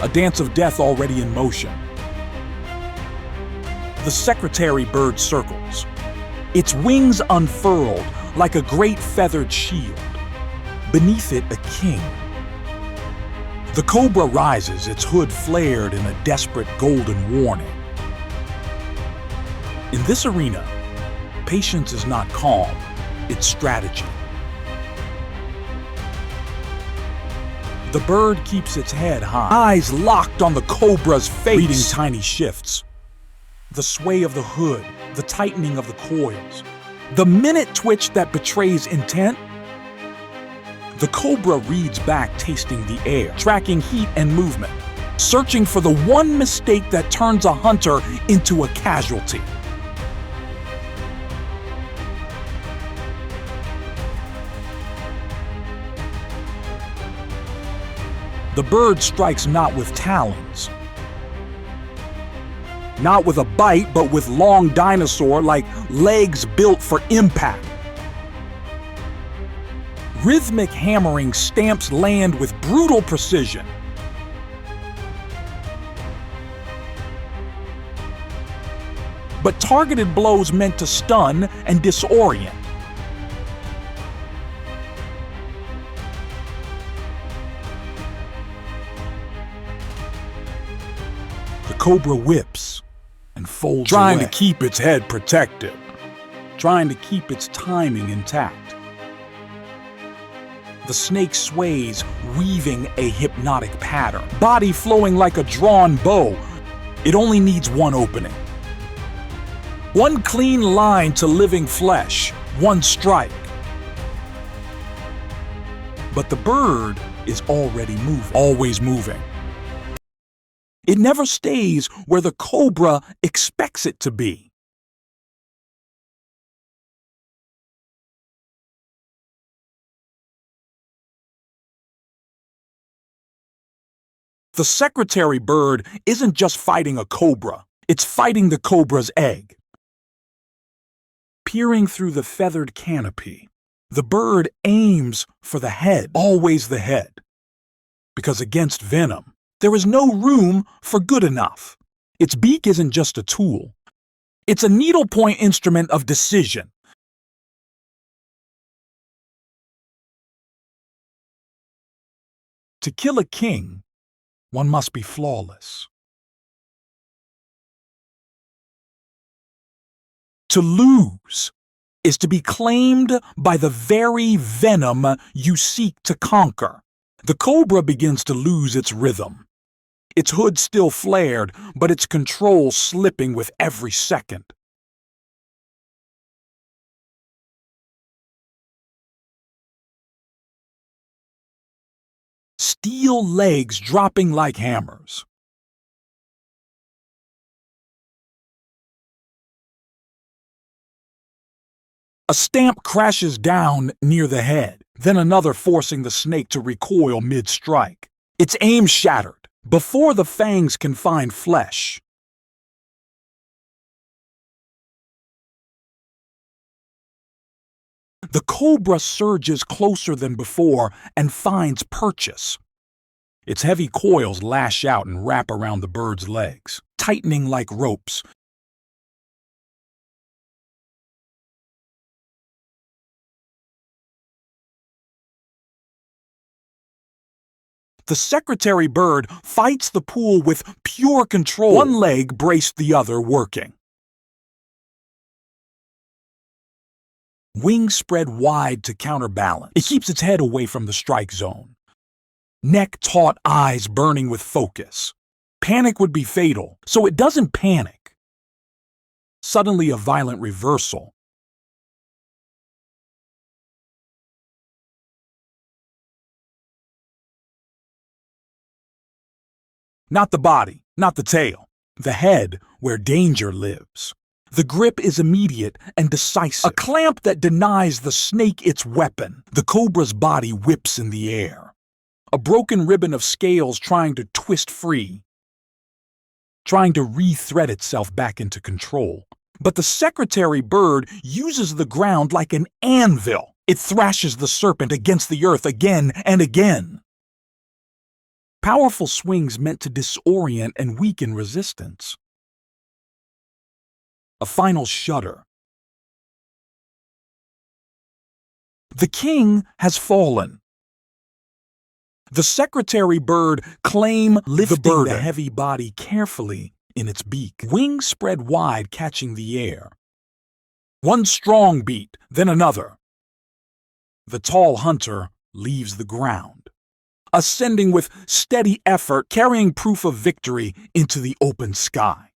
a dance of death already in motion. The secretary bird circles, its wings unfurled like a great feathered shield. Beneath it, a king. The cobra rises, its hood flared in a desperate golden warning. In this arena, patience is not calm, it's strategy. The bird keeps its head high, eyes locked on the cobra's face, reading tiny shifts. The sway of the hood, the tightening of the coils, the minute twitch that betrays intent. The cobra reads back, tasting the air, tracking heat and movement, searching for the one mistake that turns a hunter into a casualty. The bird strikes not with talons, not with a bite, but with long dinosaur-like legs built for impact. Rhythmic hammering stamps land with brutal precision. But targeted blows meant to stun and disorient. The cobra whips and folds trying away, to keep its head protected. trying to keep its timing intact. The snake sways, weaving a hypnotic pattern, body flowing like a drawn bow. It only needs one opening. One clean line to living flesh, one strike. But the bird is already moving, always moving. It never stays where the cobra expects it to be. The secretary bird isn't just fighting a cobra, it's fighting the cobra's egg. Peering through the feathered canopy, the bird aims for the head, always the head. Because against venom, there is no room for good enough. Its beak isn't just a tool. It's a needlepoint instrument of decision. To kill a king, one must be flawless. To lose is to be claimed by the very venom you seek to conquer. The cobra begins to lose its rhythm. Its hood still flared, but its control slipping with every second. Steel legs dropping like hammers. A stamp crashes down near the head, then another forcing the snake to recoil mid-strike. Its aim shattered, before the fangs can find flesh. The cobra surges closer than before and finds purchase. Its heavy coils lash out and wrap around the bird's legs, tightening like ropes. The secretary bird fights the pool with pure control, one leg braced the other working. Wings spread wide to counterbalance. It keeps its head away from the strike zone. Neck taut, eyes burning with focus. Panic would be fatal, so it doesn't panic. Suddenly a violent reversal. Not the body, not the tail. The head, where danger lives. The grip is immediate and decisive. A clamp that denies the snake its weapon. The cobra's body whips in the air. A broken ribbon of scales trying to twist free. Trying to re-thread itself back into control. But the secretary bird uses the ground like an anvil. It thrashes the serpent against the earth again and again. Powerful swings meant to disorient and weaken resistance. A final shudder. The king has fallen. The secretary bird claim lifting the heavy body carefully in its beak, wings spread wide catching the air. One strong beat, then another. The tall hunter leaves the ground, ascending with steady effort, carrying proof of victory into the open sky.